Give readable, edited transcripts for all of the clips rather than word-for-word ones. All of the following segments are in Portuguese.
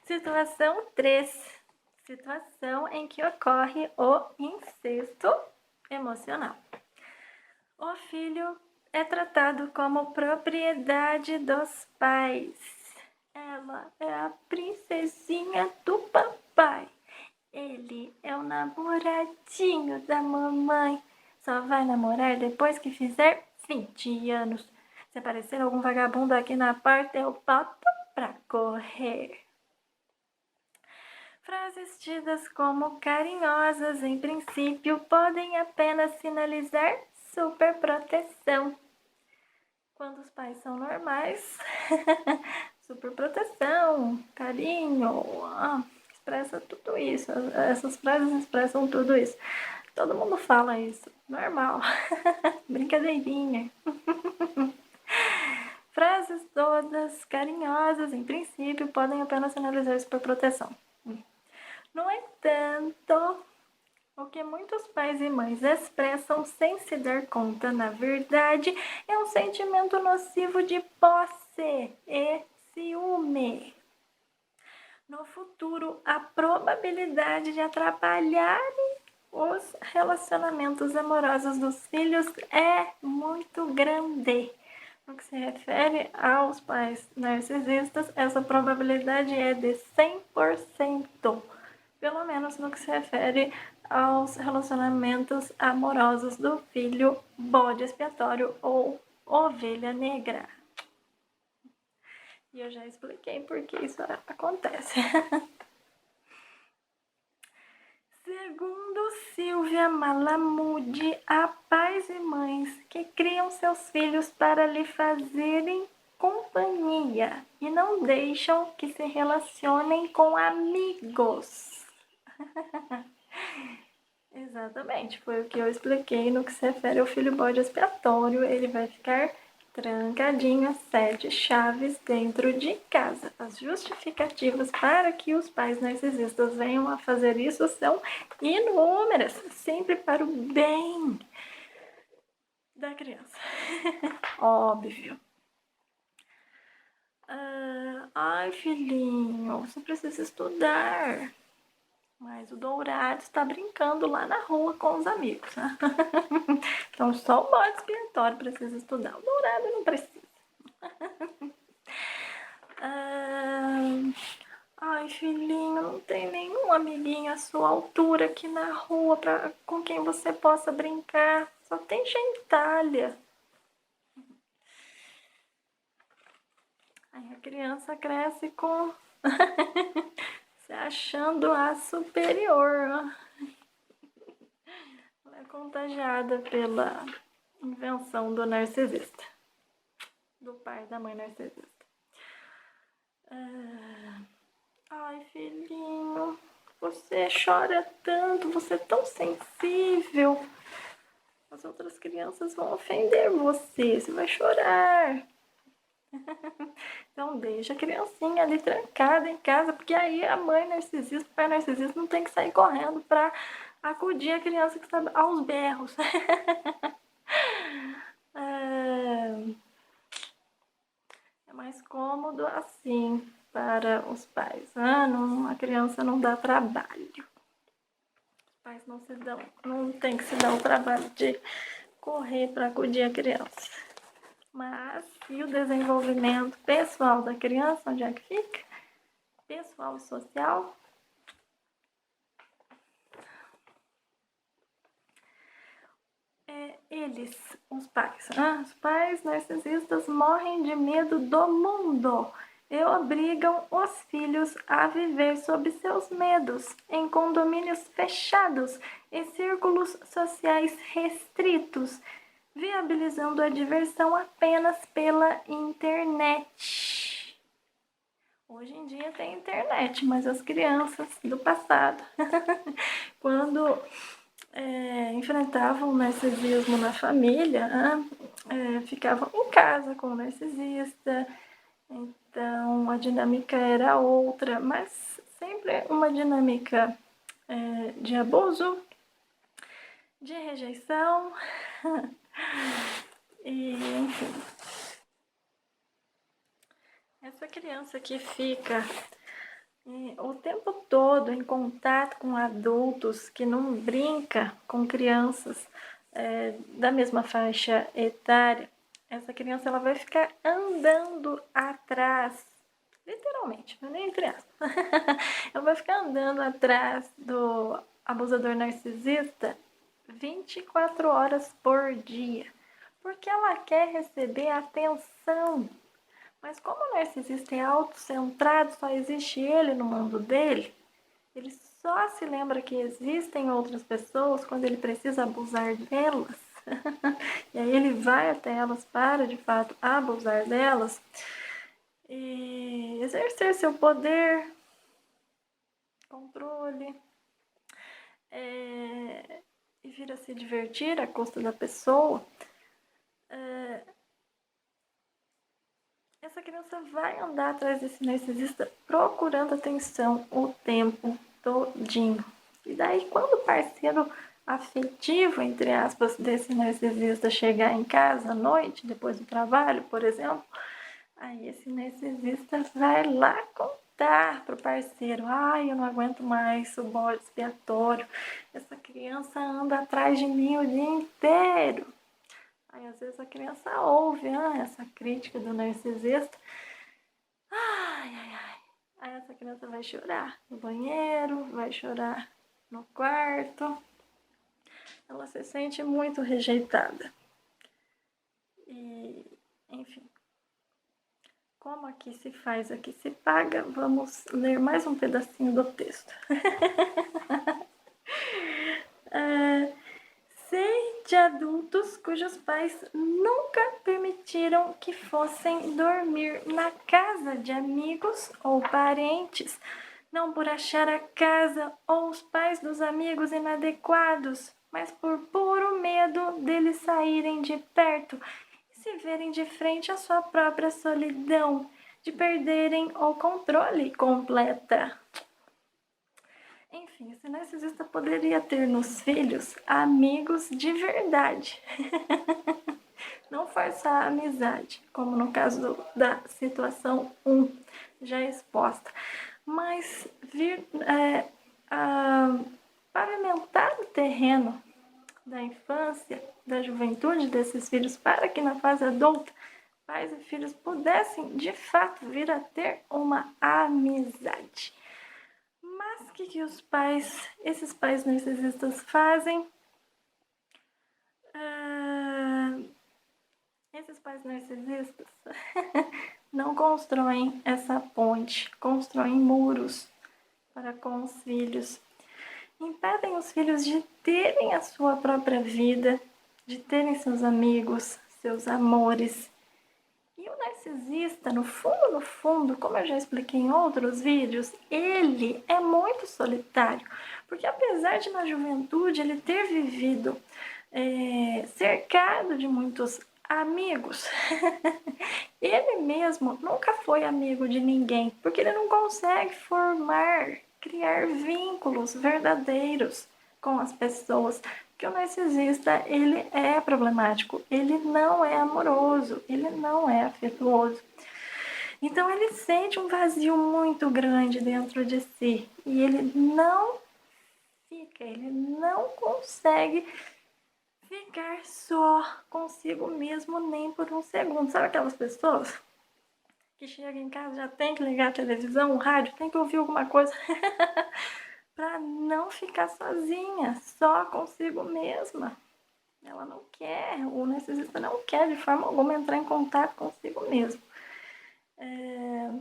Situação 3. Situação em que ocorre o incesto emocional. O filho é tratado como propriedade dos pais. Ela é a princesinha do papai. Ele é o namoradinho da mamãe. Só vai namorar depois que fizer 20 anos. Se aparecer algum vagabundo aqui na porta, eu boto pra correr. Frases tidas como carinhosas, em princípio, podem apenas sinalizar superproteção. Quando os pais são normais, superproteção, carinho, expressa tudo isso. Essas frases expressam tudo isso. Todo mundo fala isso, normal. Brincadeirinha. Frases todas carinhosas, em princípio, podem apenas sinalizar superproteção. No entanto, o que muitos pais e mães expressam sem se dar conta, na verdade, é um sentimento nocivo de posse e ciúme. No futuro, a probabilidade de atrapalharem os relacionamentos amorosos dos filhos é muito grande. No que se refere aos pais narcisistas, essa probabilidade é de 100%. Pelo menos no que se refere aos relacionamentos amorosos do filho bode expiatório ou ovelha negra. E eu já expliquei por que isso acontece. Segundo Silvia Malamud, há pais e mães que criam seus filhos para lhe fazerem companhia e não deixam que se relacionem com amigos. Exatamente, foi o que eu expliquei no que se refere ao filho bode expiatório. Ele vai ficar trancadinho, 7 chaves dentro de casa. As justificativas para que os pais narcisistas venham a fazer isso são inúmeras, sempre para o bem da criança. Óbvio. Ai, filhinho, você precisa estudar. Mas o dourado está brincando lá na rua com os amigos, né? Então só o bode expiatório precisa estudar. O dourado não precisa. Ai, filhinho, não tem nenhum amiguinho à sua altura aqui na rua com quem você possa brincar. Só tem gentalha. Aí a criança cresce com... se achando a superior. Ela é contagiada pela invenção do narcisista. Do pai e da mãe narcisista. Ai, filhinho, você chora tanto, você é tão sensível. As outras crianças vão ofender você vai chorar. Então deixa a criancinha ali trancada em casa, porque aí a mãe narcisista, o pai narcisista não tem que sair correndo para acudir a criança que está aos berros. É mais cômodo assim para os pais. A criança não dá trabalho. Os pais não tem que se dar o trabalho de correr para acudir a criança. Mas e o desenvolvimento pessoal da criança, onde é que fica? Pessoal e social. Os pais narcisistas morrem de medo do mundo e obrigam os filhos a viver sob seus medos, em condomínios fechados e círculos sociais restritos, viabilizando a diversão apenas pela internet. Hoje em dia tem internet, mas as crianças do passado, quando enfrentavam o narcisismo na família, ficavam em casa com o narcisista, então a dinâmica era outra, mas sempre uma dinâmica de abuso, de rejeição, e enfim. Essa criança que fica o tempo todo em contato com adultos, que não brinca com crianças da mesma faixa etária, essa criança ela vai ficar andando atrás, literalmente, não é nem entre aspas, ela vai ficar andando atrás do abusador narcisista 24 horas por dia, porque ela quer receber atenção. Mas como o narcisista é autocentrado, só existe ele no mundo dele, ele só se lembra que existem outras pessoas quando ele precisa abusar delas. E aí ele vai até elas para, de fato, abusar delas e exercer seu poder, controle, e vir a se divertir à custa da pessoa. Essa criança vai andar atrás desse narcisista procurando atenção o tempo todinho. E daí, quando o parceiro afetivo, entre aspas, desse narcisista chegar em casa à noite, depois do trabalho, por exemplo, aí esse narcisista vai lá contar pro parceiro: ai, eu não aguento mais o bode expiatório, essa criança anda atrás de mim o dia inteiro. Aí às vezes a criança ouve essa crítica do narcisista. Ai, ai, ai. Aí essa criança vai chorar no banheiro, vai chorar no quarto. Ela se sente muito rejeitada. E, enfim, como aqui se faz, aqui se paga, vamos ler mais um pedacinho do texto. Sei de adultos cujos pais nunca permitiram que fossem dormir na casa de amigos ou parentes, não por achar a casa ou os pais dos amigos inadequados, mas por puro medo deles saírem de perto e se verem de frente à sua própria solidão, de perderem o controle completa. Enfim, esse narcisista poderia ter nos filhos amigos de verdade. Não forçar a amizade, como no caso da situação 1, já exposta. Mas vir pavimentar o terreno da infância, da juventude desses filhos, para que na fase adulta pais e filhos pudessem de fato vir a ter uma amizade. Mas o que os pais, esses pais narcisistas fazem? Esses pais narcisistas não constroem essa ponte, constroem muros para com os filhos. Impedem os filhos de terem a sua própria vida, de terem seus amigos, seus amores. E o narcisista, no fundo, como eu já expliquei em outros vídeos, ele é muito solitário. Porque apesar de na juventude ele ter vivido cercado de muitos amigos, ele mesmo nunca foi amigo de ninguém, porque ele não consegue criar vínculos verdadeiros com as pessoas. Que o narcisista, ele é problemático, ele não é amoroso, ele não é afetuoso. Então ele sente um vazio muito grande dentro de si e ele não consegue ficar só consigo mesmo nem por um segundo. Sabe aquelas pessoas que chegam em casa, já tem que ligar a televisão, o rádio, tem que ouvir alguma coisa para não ficar sozinha, só consigo mesma. Ela não quer, o narcisista não quer de forma alguma entrar em contato consigo mesmo.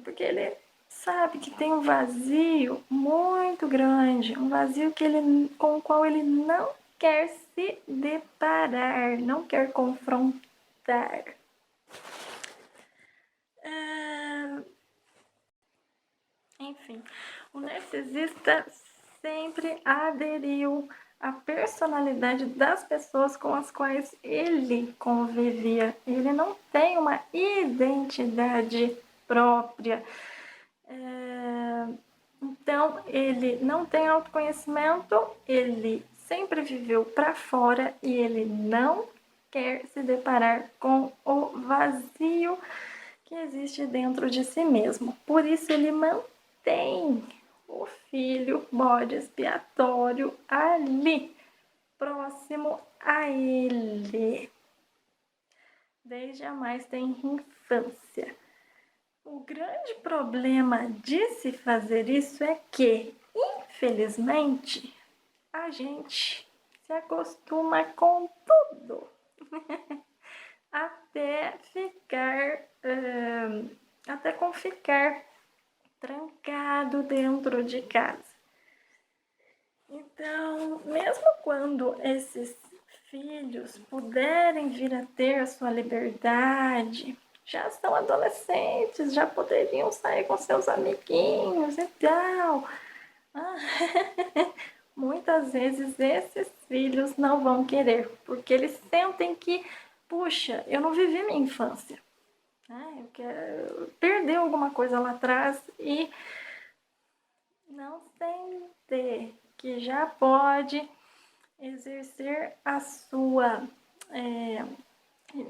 Porque ele sabe que tem um vazio muito grande, um vazio com o qual ele não quer se deparar, não quer confrontar. Enfim, o narcisista sempre aderiu à personalidade das pessoas com as quais ele convivia. Ele não tem uma identidade própria. Então, ele não tem autoconhecimento, ele sempre viveu para fora e ele não quer se deparar com o vazio que existe dentro de si mesmo. Por isso ele mantém o filho bode expiatório ali, próximo a ele, desde a mais tenra infância. O grande problema de se fazer isso é que, infelizmente, a gente se acostuma com tudo. até ficar trancado dentro de casa. Então, mesmo quando esses filhos puderem vir a ter a sua liberdade, já são adolescentes, já poderiam sair com seus amiguinhos e tal. Muitas vezes esses filhos não vão querer, porque eles sentem que, puxa, eu não vivi minha infância. Eu quero perder alguma coisa lá atrás e não sente que já pode exercer a sua...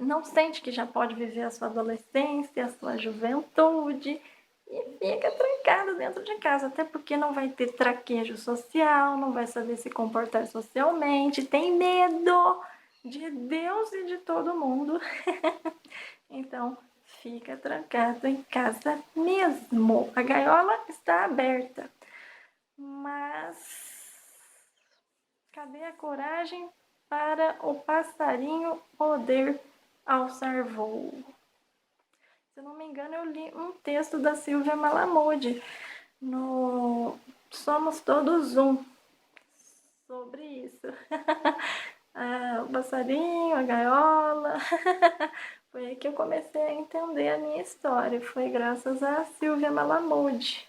não sente que já pode viver a sua adolescência, a sua juventude e fica trancado dentro de casa, até porque não vai ter traquejo social, não vai saber se comportar socialmente, tem medo de Deus e de todo mundo. Então, fica trancado em casa mesmo. A gaiola está aberta, mas cadê a coragem para o passarinho poder alçar voo? Se eu não me engano, eu li um texto da Silvia Malamud no Somos Todos Um, sobre isso. O passarinho, a gaiola. Foi aí que eu comecei a entender a minha história. Foi graças a Silvia Malamud.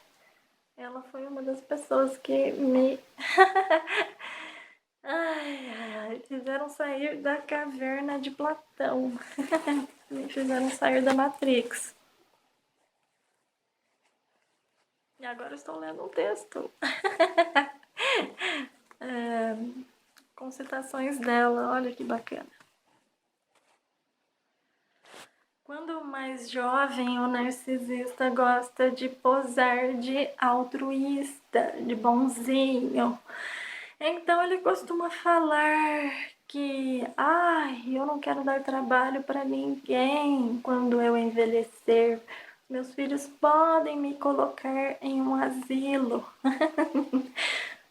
Ela foi uma das pessoas que me fizeram sair da caverna de Platão. Me fizeram sair da Matrix. E agora estou lendo um texto com citações dela. Olha que bacana. Quando o mais jovem, o narcisista gosta de posar de altruísta, de bonzinho. Então ele costuma falar que eu não quero dar trabalho para ninguém quando eu envelhecer. Meus filhos podem me colocar em um asilo.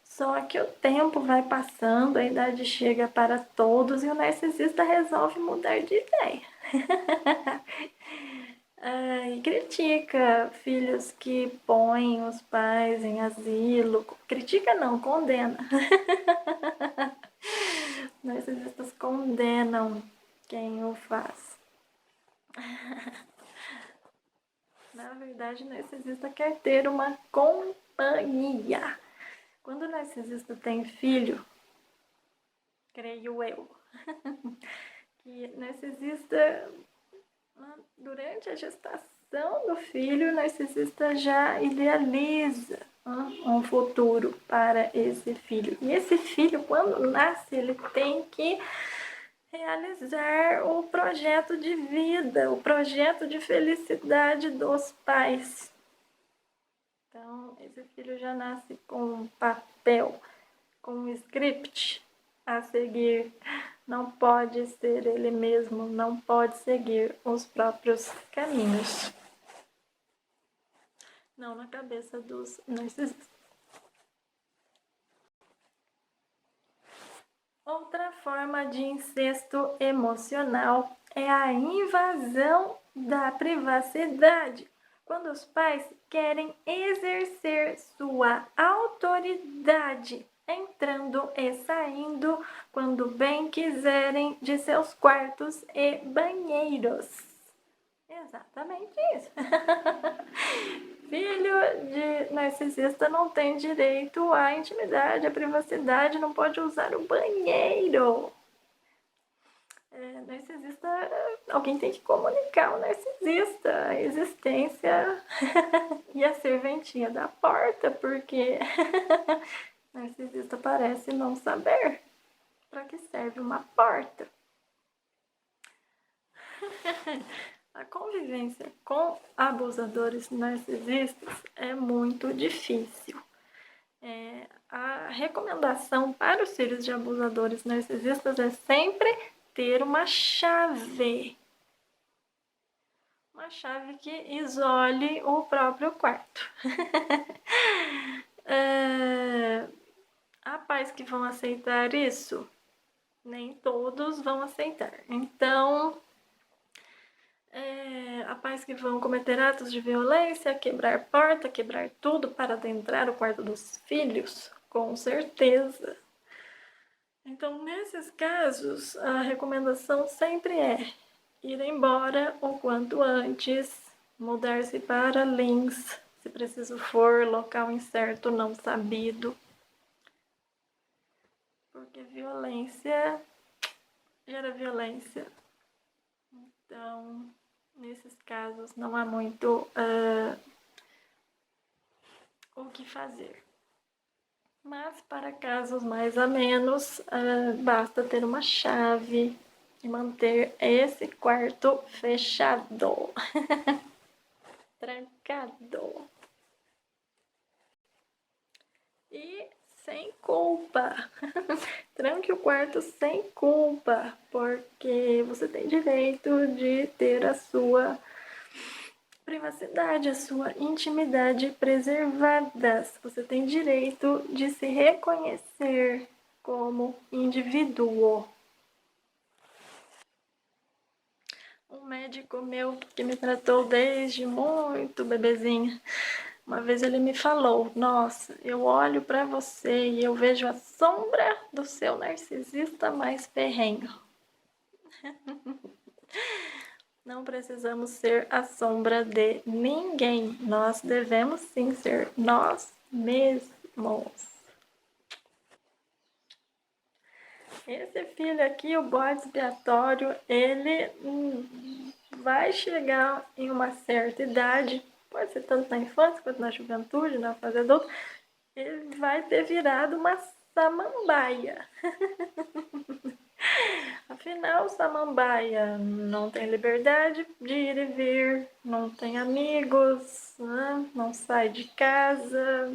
Só que o tempo vai passando, a idade chega para todos e o narcisista resolve mudar de ideia. E critica filhos que põem os pais em asilo. Critica não, condena. Narcisistas condenam quem o faz. Na verdade, o narcisista quer ter uma companhia. Quando o narcisista tem filho, creio eu, que narcisista, durante a gestação do filho, o narcisista já idealiza um futuro para esse filho. E esse filho, quando nasce, ele tem que realizar o projeto de vida, o projeto de felicidade dos pais. Então, esse filho já nasce com um papel, com um script a seguir. Não pode ser ele mesmo, não pode seguir os próprios caminhos. Não na cabeça dos narcisistas. Outra forma de incesto emocional é a invasão da privacidade. Quando os pais querem exercer sua autoridade, entrando e saindo quando bem quiserem de seus quartos e banheiros. Exatamente isso. Filho de narcisista não tem direito à intimidade, à privacidade, não pode usar o banheiro. Narcisista, alguém tem que comunicar o narcisista, a existência e a serventia da porta, porque narcisista parece não saber para que serve uma porta. A convivência com abusadores narcisistas é muito difícil. A recomendação para os filhos de abusadores narcisistas é sempre ter uma chave que isole o próprio quarto. Há pais que vão aceitar isso? Nem todos vão aceitar. Então, há pais que vão cometer atos de violência, quebrar porta, quebrar tudo para adentrar o quarto dos filhos, com certeza. Então, nesses casos, a recomendação sempre é ir embora o quanto antes, mudar-se para Lins, se preciso for, local incerto, não sabido. Porque violência gera violência. Então, nesses casos, não há muito o que fazer. Mas para casos mais amenos, basta ter uma chave e manter esse quarto fechado, trancado. E sem culpa. Tranque o quarto sem culpa, porque você tem direito de ter a sua privacidade, a sua intimidade preservadas. Você tem direito de se reconhecer como indivíduo. Um médico meu que me tratou desde muito bebezinha, uma vez ele me falou: nossa, eu olho para você e eu vejo a sombra do seu narcisista mais ferrenho. Não precisamos ser a sombra de ninguém. Nós devemos sim ser nós mesmos. Esse filho aqui, o bode expiatório, ele vai chegar em uma certa idade, pode ser tanto na infância quanto na juventude, na fase adulta, ele vai ter virado uma samambaia. Afinal, samambaia não tem liberdade de ir e vir, não tem amigos, né? Não sai de casa.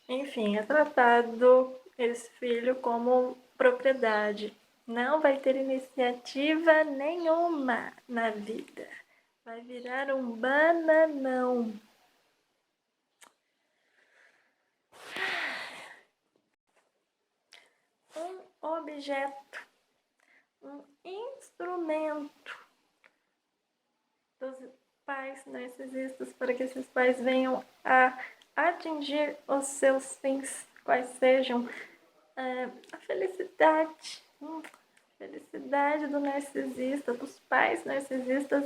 Enfim, é tratado esse filho como propriedade. Não vai ter iniciativa nenhuma na vida. Vai virar um bananão. Um objeto, um instrumento dos pais narcisistas para que esses pais venham a atingir os seus fins, quais sejam a felicidade do narcisista, dos pais narcisistas